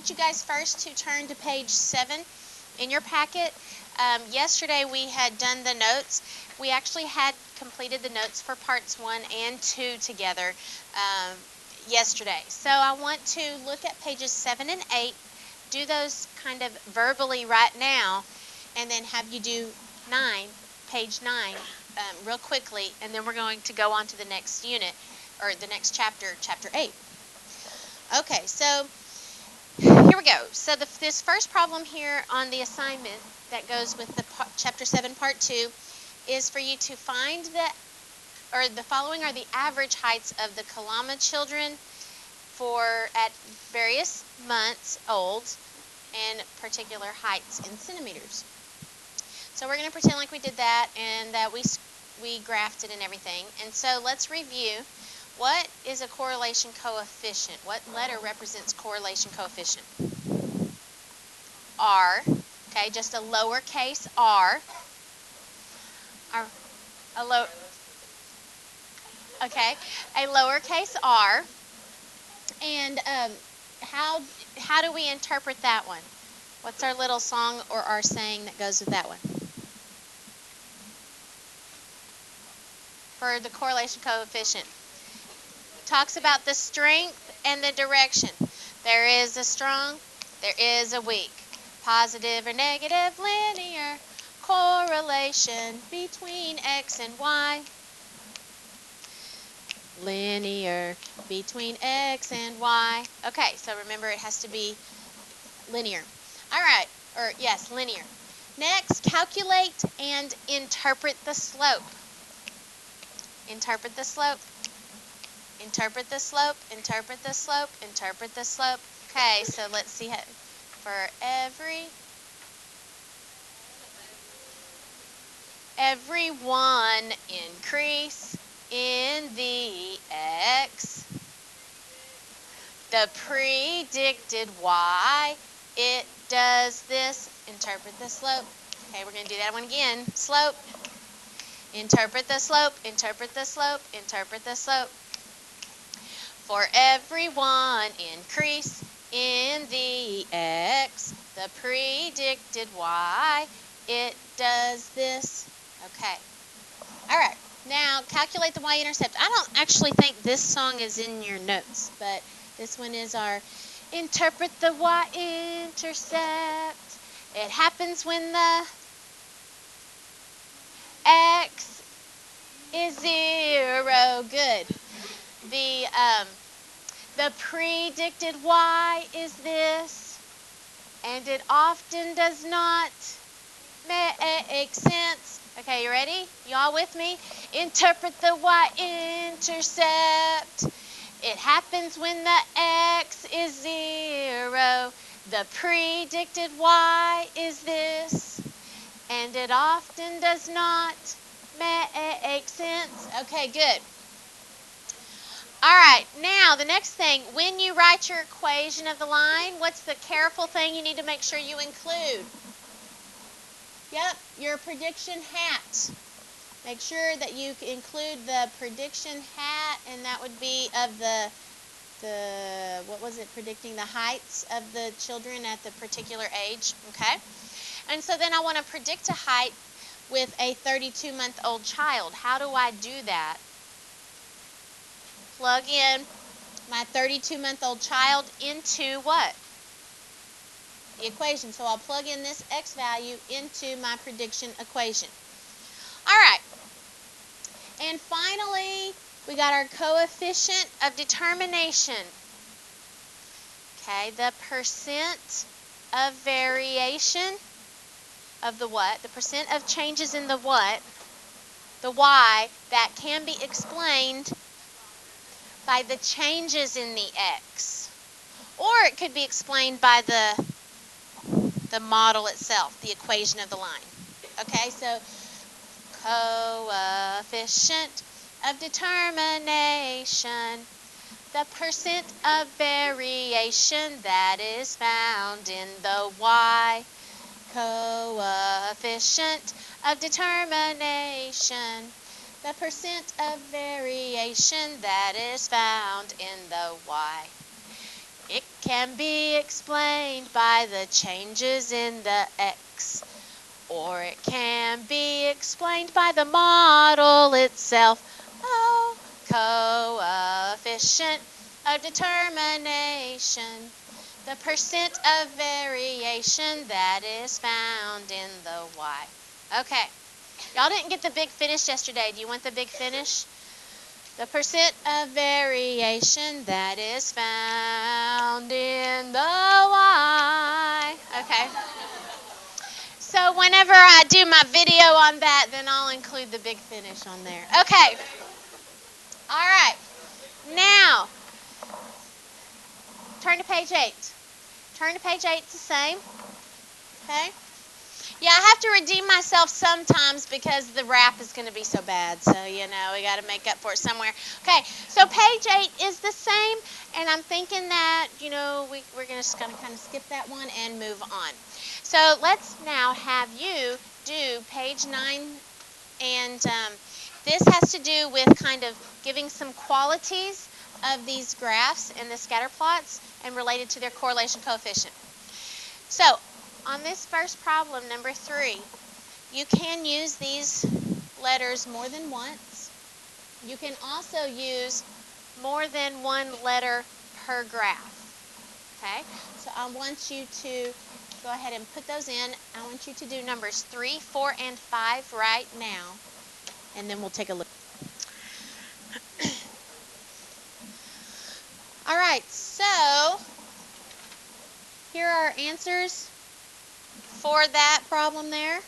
want you guys first to turn to page 7 in your packet. Yesterday we had done the notes. We actually had completed the notes for parts 1 and 2 together yesterday. So I want to look at pages 7 and 8, do those kind of verbally right now, and then have you do page 9, real quickly, and then we're going to go on to the next unit, or the next chapter, chapter 8. Okay, so here we go. So this first problem here on the assignment that goes with the chapter 7 part 2 is for you to find the following are the average heights of the Kalama children at various months old and particular heights in centimeters. So we're going to pretend like we did that and that we graphed it and everything. And so let's review. What is a correlation coefficient? What letter represents correlation coefficient? R. Okay, just a lowercase r. Okay, a lowercase r. And how do we interpret that one? What's our little song or our saying that goes with that one? For the correlation coefficient. Talks about the strength and the direction. There is a strong, there is a weak. Positive or negative linear correlation between X and Y. Linear between X and Y. Okay, so remember it has to be linear. All right, or yes, linear. Next, calculate and interpret the slope. Interpret the slope. Interpret the slope, interpret the slope, interpret the slope. Okay, so let's see how, for every one increase in the X, the predicted Y, it does this. Interpret the slope. Okay, we're going to do that one again. Slope. Interpret the slope, interpret the slope, interpret the slope. For every one increase in the X, the predicted Y, it does this. Okay. All right. Now, calculate the y-intercept. I don't actually think this song is in your notes, but this one is our interpret the y-intercept. It happens when the X is 0. Good. The predicted y is this, and it often does not make sense. Okay, you ready? You all with me? Interpret the y-intercept. It happens when the X is 0. The predicted y is this, and it often does not make sense. Okay, good. All right, now the next thing, when you write your equation of the line, what's the careful thing you need to make sure you include? Yep, your prediction hat. Make sure that you include the prediction hat, and that would be of what was it, predicting the heights of the children at the particular age, okay? And so then I want to predict a height with a 32-month-old child. How do I do that? Plug in my 32-month-old child into what? The equation. So I'll plug in this X value into my prediction equation. All right. And finally, we got our coefficient of determination. Okay, the percent of variation of the what? The percent of changes in the what? The Y that can be explained by the changes in the X. Or it could be explained by the model itself, the equation of the line. Okay, so coefficient of determination, the percent of variation that is found in the Y. Coefficient of determination, the percent of variation that is found in the Y. It can be explained by the changes in the x, or it can be explained by the model itself. Oh, coefficient of determination, the percent of variation that is found in the y. Okay, y'all didn't get the big finish yesterday. Do you want the big finish? The percent of variation that is found in the y. Okay. So whenever I do my video on that, then I'll include the big finish on there. Okay. All right. Now, turn to page 8. Turn to page 8, it's the same. Okay. Yeah, I have to redeem myself sometimes because the wrap is going to be so bad. So, we got to make up for it somewhere. Okay, so page 8 is the same, and I'm thinking that, we're just going to kind of skip that one and move on. So, let's now have you do page 9, and this has to do with kind of giving some qualities of these graphs and the scatter plots and related to their correlation coefficient. So, on this first problem, number 3, you can use these letters more than once. You can also use more than one letter per graph. Okay, so I want you to go ahead and put those in. I want you to do numbers 3, 4, and 5 right now, and then we'll take a look. All right, so here are our answers for that problem there.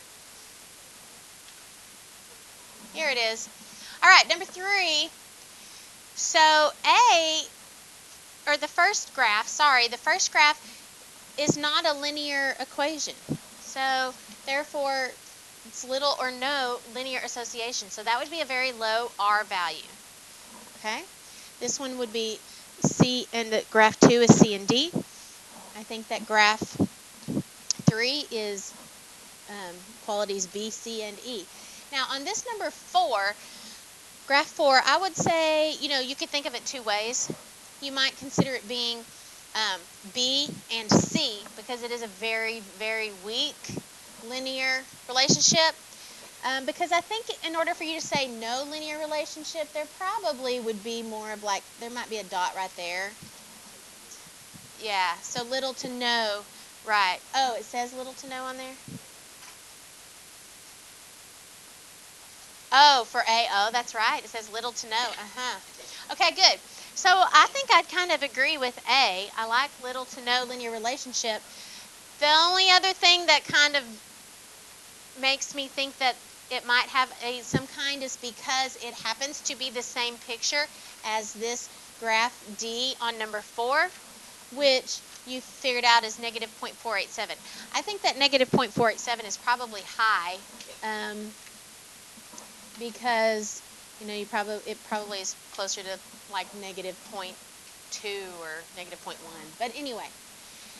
Here it is. All right, number 3. So the first graph is not a linear equation. So therefore, it's little or no linear association. So that would be a very low R value. Okay? This one would be C, and the graph 2 is C and D. I think that graph 3 is qualities B, C, and E. Now on this number 4, graph 4, I would say, you could think of it 2 ways. You might consider it being B and C because it is a very, very weak linear relationship. Because I think in order for you to say no linear relationship, there probably would be more of there might be a dot right there. Yeah, so little to no, right. Oh, it says little to no on there? Oh, for A. Oh, that's right. It says little to no. Okay, good. So I think I'd kind of agree with A. I like little to no linear relationship. The only other thing that kind of makes me think that it might have some kind is because it happens to be the same picture as this graph D on number 4, which you figured out is negative 0.487. I think that negative 0.487 is probably high. Because it probably is closer to like negative 0.2 or negative 0.1. But anyway,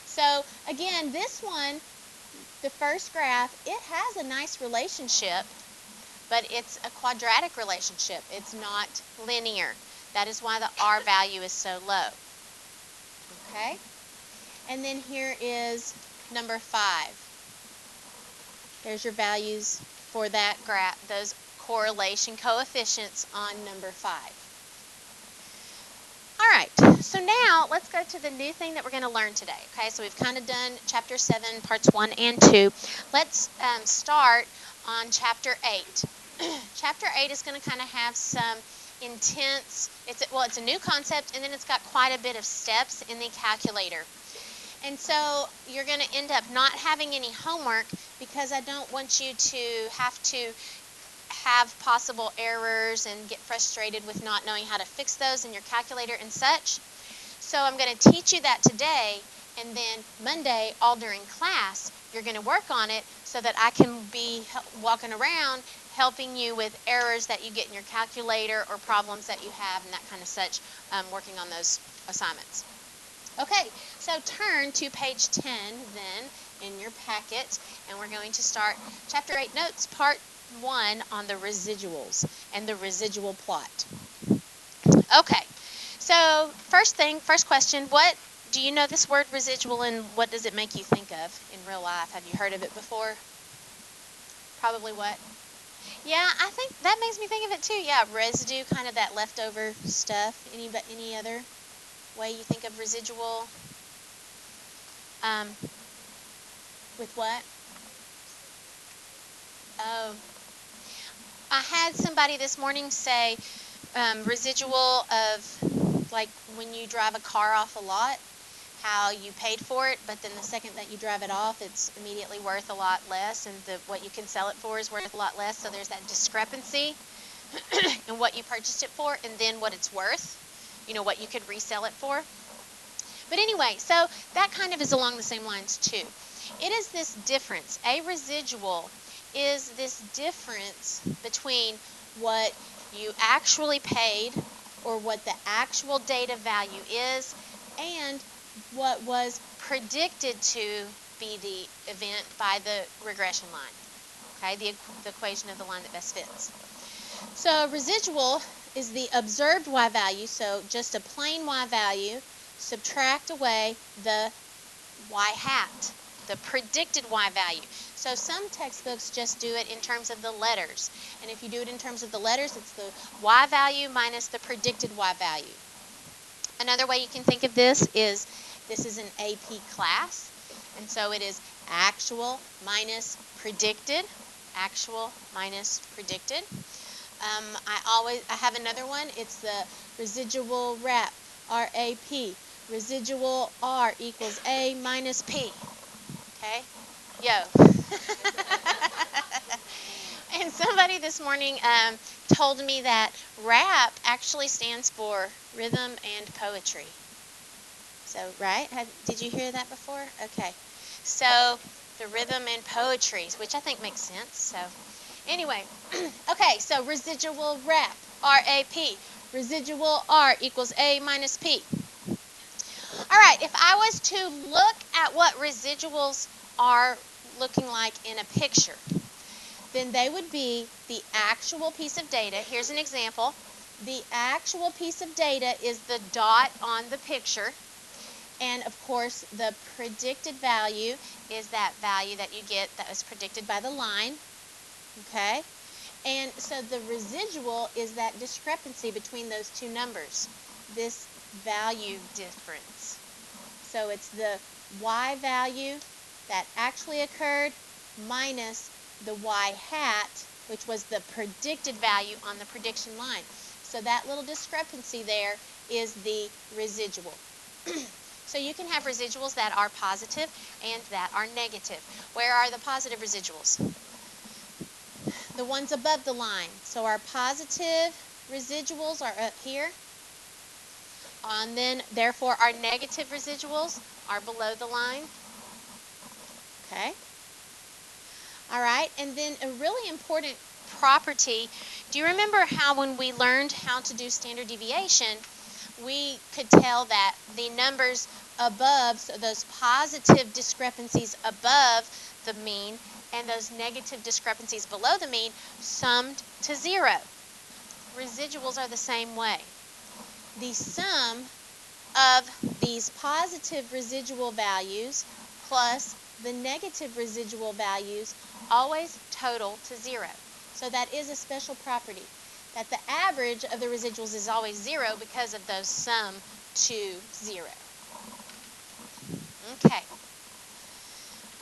so again, this one, the first graph, it has a nice relationship, but it's a quadratic relationship. It's not linear. That is why the R value is so low. Okay? And then here is number 5. There's your values for that graph, those correlation coefficients on number 5. All right, so now let's go to the new thing that we're going to learn today. Okay, so we've kind of done Chapter 7, Parts 1 and 2. Let's start on Chapter 8. Chapter 8 is going to kind of have some intense, it's a new concept, and then it's got quite a bit of steps in the calculator. And so you're going to end up not having any homework because I don't want you to have possible errors and get frustrated with not knowing how to fix those in your calculator and such. So I'm going to teach you that today, and then Monday, all during class, you're going to work on it so that I can be walking around helping you with errors that you get in your calculator or problems that you have and that kind of such, working on those assignments. Okay, so turn to page 10 then in your packet, and we're going to start Chapter 8 Notes, Part 1 on the residuals and the residual plot. Okay, so first question, what Do you know this word residual, and what does it make you think of in real life? Have you heard of it before? Probably what? Yeah, I think that makes me think of it too. Yeah, residue, kind of that leftover stuff. Any other way you think of residual? Um, with what? Oh, I had somebody this morning say residual of like when you drive a car off a lot, how you paid for it, but then the second that you drive it off, it's immediately worth a lot less, and what you can sell it for is worth a lot less. So there's that discrepancy in what you purchased it for and then what it's worth, what you could resell it for. But anyway, so that kind of is along the same lines too. It is this difference. A residual is this difference between what you actually paid, or what the actual data value is, and what was predicted to be the event by the regression line. Okay, the equation of the line that best fits. So residual is the observed y value, so just a plain y value, subtract away the y hat, the predicted y value. So some textbooks just do it in terms of the letters. And if you do it in terms of the letters, it's the y value minus the predicted y value. Another way you can think of this is an AP class. And so it is actual minus predicted, actual minus predicted. I have another one. It's the residual RAP, R-A-P. Residual R equals A minus P. Okay? Yo. And somebody this morning told me that RAP actually stands for rhythm and poetry. So, right? Did you hear that before? Okay. So, the rhythm and poetry, which I think makes sense. So, anyway, okay, so residual RAP, R-A-P. Residual R equals A minus P. All right, if I was to look at what residuals are looking like in a picture, then they would be the actual piece of data. Here's an example. The actual piece of data is the dot on the picture. And of course, the predicted value is that value that you get that was predicted by the line. Okay? And so the residual is that discrepancy between those two numbers, this value difference. So it's the y value that actually occurred minus the y hat, which was the predicted value on the prediction line. So that little discrepancy there is the residual. So you can have residuals that are positive and that are negative. Where are the positive residuals? The ones above the line. So our positive residuals are up here. And then, therefore, our negative residuals are below the line. Okay. All right. And then a really important property. Do you remember how when we learned how to do standard deviation, we could tell that the numbers above, so those positive discrepancies above the mean and those negative discrepancies below the mean summed to 0. Residuals are the same way. The sum of these positive residual values plus the negative residual values always total to 0. So that is a special property, that the average of the residuals is always 0 because of those sum to 0. Okay.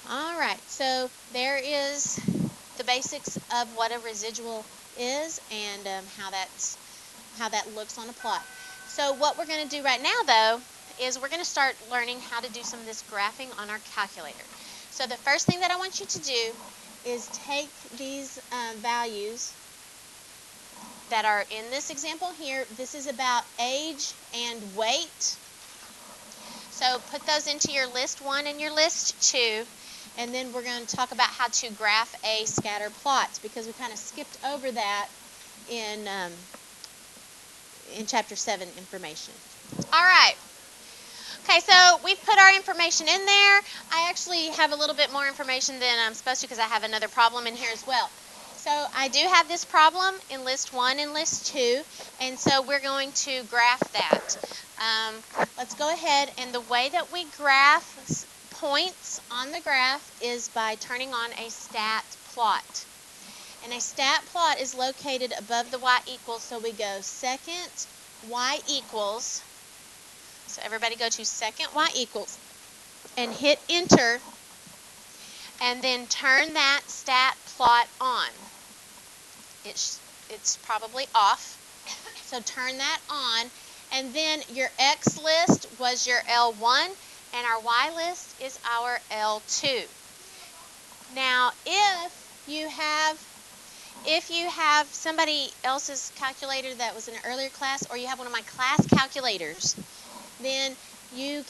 All right, so there is the basics of what a residual is and how that looks on a plot. So what we're going to do right now, though, is we're going to start learning how to do some of this graphing on our calculator. So the first thing that I want you to do is take these values that are in this example here. This is about age and weight. So put those into your list 1 and your list 2. And then we're going to talk about how to graph a scatter plot, because we kind of skipped over that in Chapter 7 information. All right. Okay, so we've put our information in there. I actually have a little bit more information than I'm supposed to because I have another problem in here as well. So I do have this problem in list 1 and list 2, and so we're going to graph that. Let's go ahead, and the way that we graph points on the graph is by turning on a stat plot. And a stat plot is located above the y equals, so we go second y equals. So everybody go to second y equals and hit enter, and then turn that stat plot on. It's probably off, so turn that on, and then your X list was your L1 and our Y list is our L2. Now if you have somebody else's calculator that was in an earlier class, or you have one of my class calculators, then you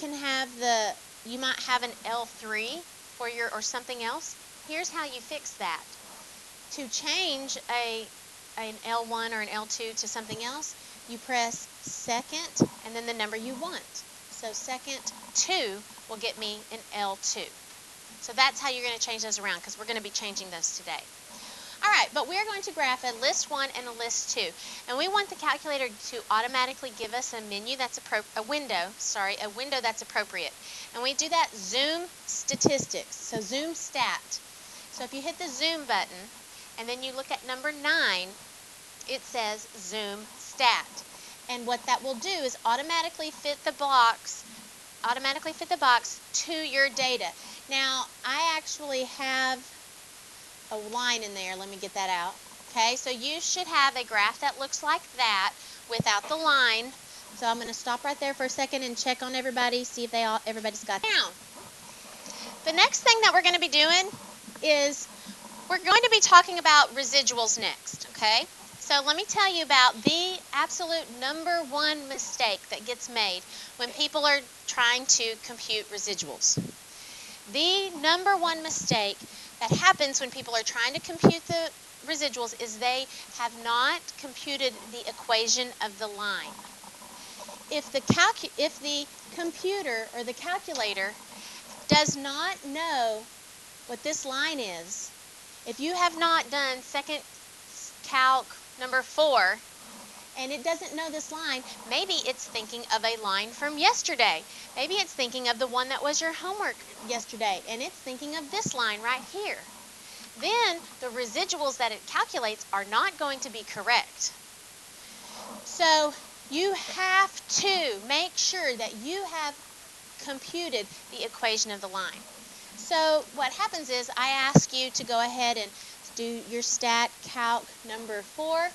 might have an L3 for or something else. Here's how you fix that. To change an L1 or an L2 to something else, you press second and then the number you want. So second 2 will get me an L2. So that's how you're going to change those around, because we're going to be changing those today. Alright, but we're going to graph a list 1 and a list 2. And we want the calculator to automatically give us a window that's appropriate. And we do that zoom statistics, so zoom stat. So if you hit the zoom button and then you look at number 9, it says zoom stat. And what that will do is automatically fit the box to your data. Now, I actually have a line in there. Let me get that out. Okay, so you should have a graph that looks like that without the line. So I'm going to stop right there for a second and check on everybody, see if everybody's got it down. The next thing that we're going to be doing is we're going to be talking about residuals next, okay? So let me tell you about the absolute #1 mistake that gets made when people are trying to compute residuals. The #1 mistake that happens when people are trying to compute the residuals is they have not computed the equation of the line. If the computer or the calculator does not know what this line is, if you have not done second calc number 4 and it doesn't know this line, maybe it's thinking of a line from yesterday. Maybe it's thinking of the one that was your homework yesterday, and it's thinking of this line right here. Then the residuals that it calculates are not going to be correct. So you have to make sure that you have computed the equation of the line. So what happens is I ask you to go ahead and do your stat calc number 4,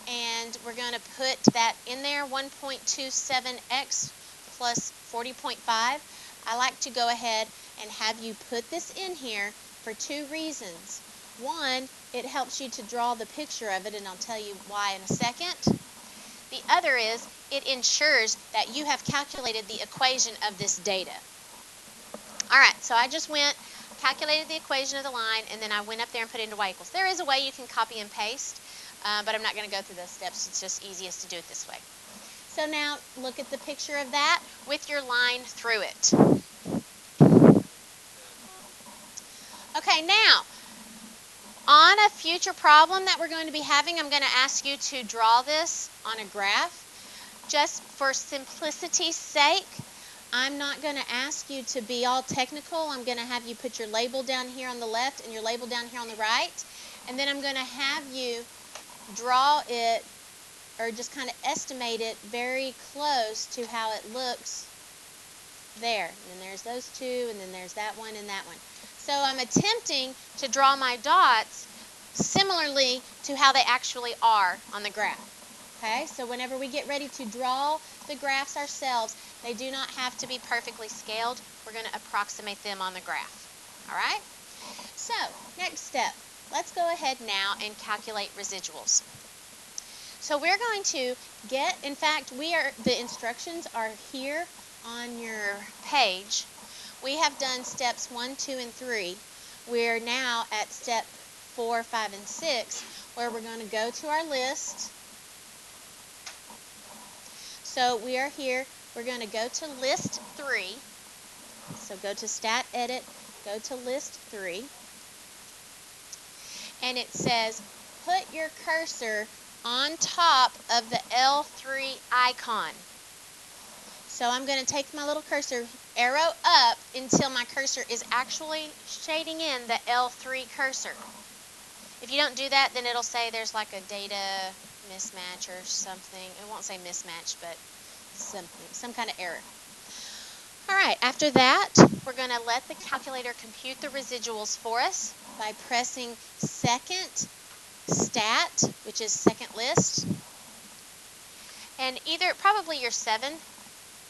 and we're going to put that in there, 1.27x plus 40.5. I like to go ahead and have you put this in here for 2 reasons. One, it helps you to draw the picture of it, and I'll tell you why in a second. The other is it ensures that you have calculated the equation of this data. Alright, so I just calculated the equation of the line, and then I went up there and put it into y equals. There is a way you can copy and paste, but I'm not going to go through those steps. It's just easiest to do it this way. So now look at the picture of that with your line through it. Okay, now on a future problem that we're going to be having, I'm going to ask you to draw this on a graph. Just for simplicity's sake, I'm not going to ask you to be all technical. I'm going to have you put your label down here on the left and your label down here on the right. And then I'm going to have you draw it, or just kind of estimate it very close to how it looks there. And then there's those 2, and then there's that one and that one. So I'm attempting to draw my dots similarly to how they actually are on the graph. Okay, so whenever we get ready to draw the graphs ourselves, they do not have to be perfectly scaled. We're going to approximate them on the graph. All right? So, next step. Let's go ahead now and calculate residuals. So we're going to in fact, the instructions are here on your page. We have done steps 1, 2, and 3. We're now at step 4, 5, and 6, where we're going to go to our list. So we are here. We're going to go to list 3. So go to stat edit, go to list 3. And it says put your cursor on top of the L3 icon. So I'm going to take my little cursor, arrow up until my cursor is actually shading in the L3 cursor. If you don't do that, then it'll say there's like a data mismatch or something. It won't say mismatch, but something, some kind of error. All right, after that, we're going to let the calculator compute the residuals for us by pressing second stat, which is second list. And either, probably your 7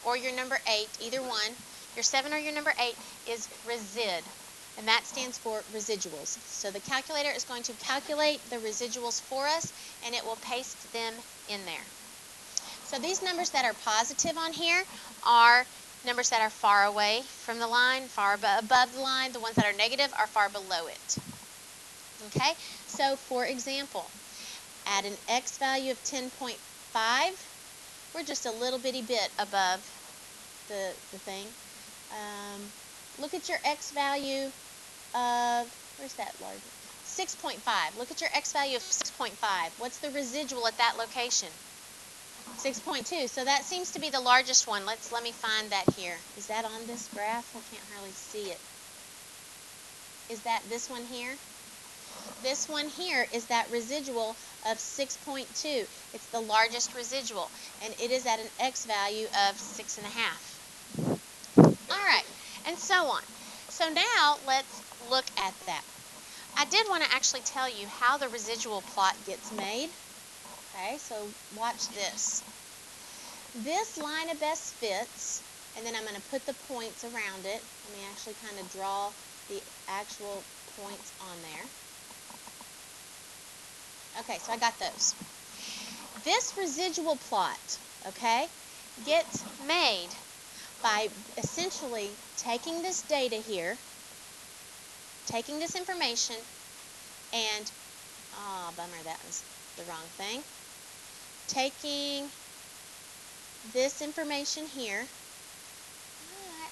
or your number 8, either one, your 7 or your number 8 is resid, and that stands for residuals. So the calculator is going to calculate the residuals for us, and it will paste them in there. So these numbers that are positive on here are numbers that are far away from the line, far above the line. The ones that are negative are far below it. Okay, so for example, at an x value of 10.5, we're just a little bitty bit above the thing. Look at your x value of, where's that larger? 6.5. Look at your x value of 6.5. What's the residual at that location? 6.2. So that seems to be the largest one. Let me find that here. Is that on this graph? I can't hardly see it. Is that this one here? This one here is that residual of 6.2. It's the largest residual, and it is at an x value of 6.5. All right, and so on. So now let's look at that. I did want to actually tell you how the residual plot gets made. Okay, so watch this. This line of best fits, and then I'm going to put the points around it. Let me actually kind of draw the actual points on there. Okay, so I got those. This residual plot, okay, gets made by essentially taking this data here, taking this information, and, oh, bummer, that was the wrong thing. Taking this information here.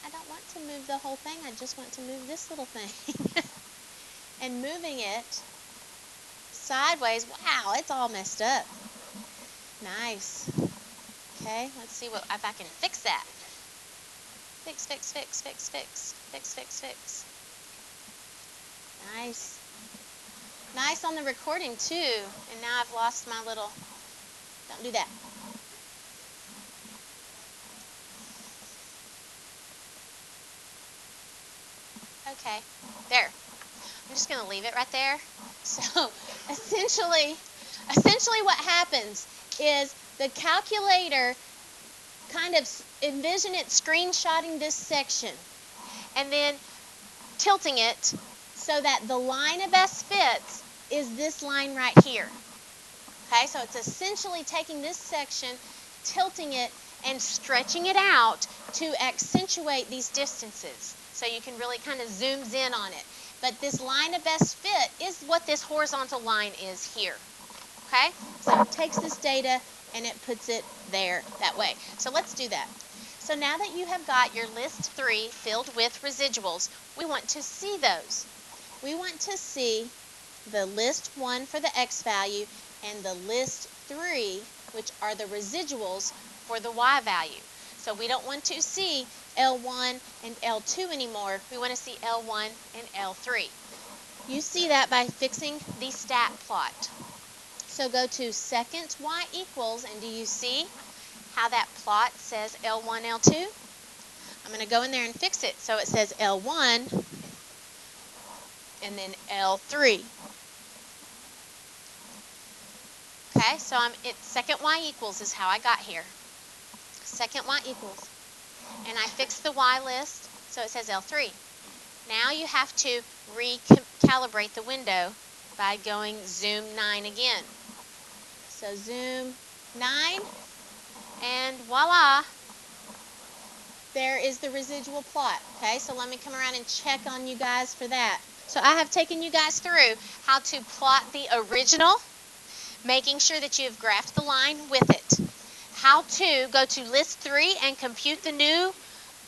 I don't want to move the whole thing. I just want to move this little thing. And moving it sideways. Wow, it's all messed up. Nice. Okay, let's see what if I can fix that. Fix, fix, fix, fix, fix, fix, fix, fix. Nice. Nice on the recording too. And now I've lost my little, don't do that. Okay, there. I'm just going to leave it right there. So essentially what happens is the calculator kind of envision it screenshotting this section and then tilting it so that the line of best fits is this line right here. Okay, so it's essentially taking this section, tilting it, and stretching it out to accentuate these distances so you can really kind of zooms in on it. But this line of best fit is what this horizontal line is here. Okay, so it takes this data and it puts it there that way. So let's do that. So now that you have got your list 3 filled with residuals, we want to see those. We want to see the list 1 for the x value and the list 3, which are the residuals for the y value. So we don't want to see L1 and L2 anymore. We want to see L1 and L3. You see that by fixing the stat plot. So go to second y equals, and do you see how that plot says L1, L2? I'm going to go in there and fix it. So it says L1 and then L3. Okay, so it's second y equals is how I got here. Second y equals. And I fixed the y list, so it says L3. Now you have to recalibrate the window by going zoom 9 again. So zoom 9, and voila, there is the residual plot. Okay, so let me come around and check on you guys for that. So I have taken you guys through how to plot the original, making sure that you have graphed the line with it. How to go to list 3 and compute the new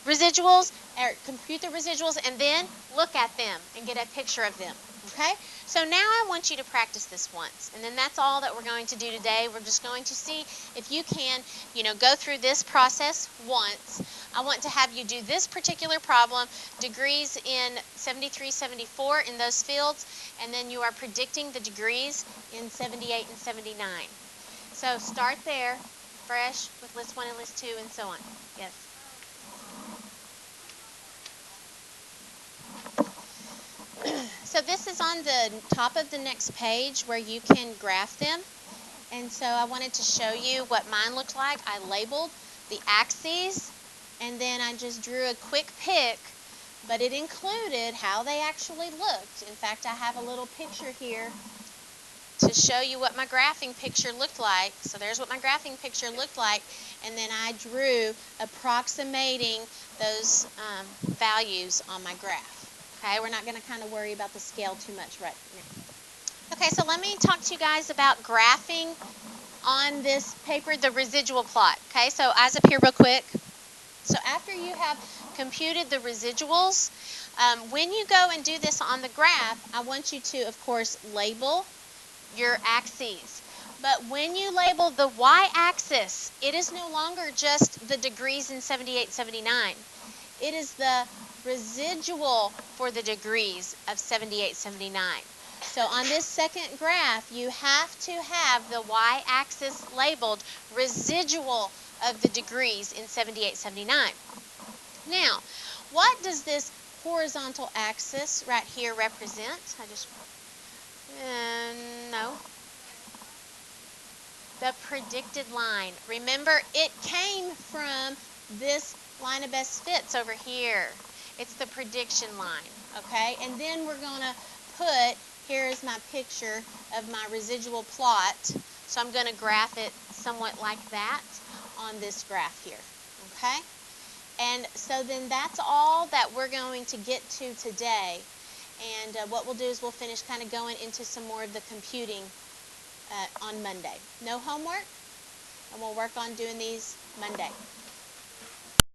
residuals, or compute the residuals, and then look at them and get a picture of them. Okay, so now I want you to practice this once, and then that's all that we're going to do today. We're just going to see if you can, go through this process once. I want to have you do this particular problem, degrees in 73, 74 in those fields, and then you are predicting the degrees in 78 and 79. So start there, fresh, with list 1 and list 2, and so on. Yes? So this is on the top of the next page where you can graph them. And so I wanted to show you what mine looked like. I labeled the axes, and then I just drew a quick pic, but it included how they actually looked. In fact, I have a little picture here to show you what my graphing picture looked like. So there's what my graphing picture looked like, and then I drew approximating those values on my graph. Okay, we're not going to kind of worry about the scale too much right now. Okay, so let me talk to you guys about graphing on this paper, the residual plot. Okay, so eyes up here real quick. So after you have computed the residuals, when you go and do this on the graph, I want you to, of course, label your axes. But when you label the y-axis, it is no longer just the degrees in 78, 79. It is the residual for the degrees of 78, 79. So on this second graph, you have to have the y-axis labeled residual of the degrees in 78, 79. Now, what does this horizontal axis right here represent? No. The predicted line. Remember, it came from this line of best fits over here. It's the prediction line, okay? And then we're going to put, here is my picture of my residual plot. So I'm going to graph it somewhat like that on this graph here, okay? And so then that's all that we're going to get to today. And what we'll do is we'll finish kind of going into some more of the computing on Monday. No homework, and we'll work on doing these Monday.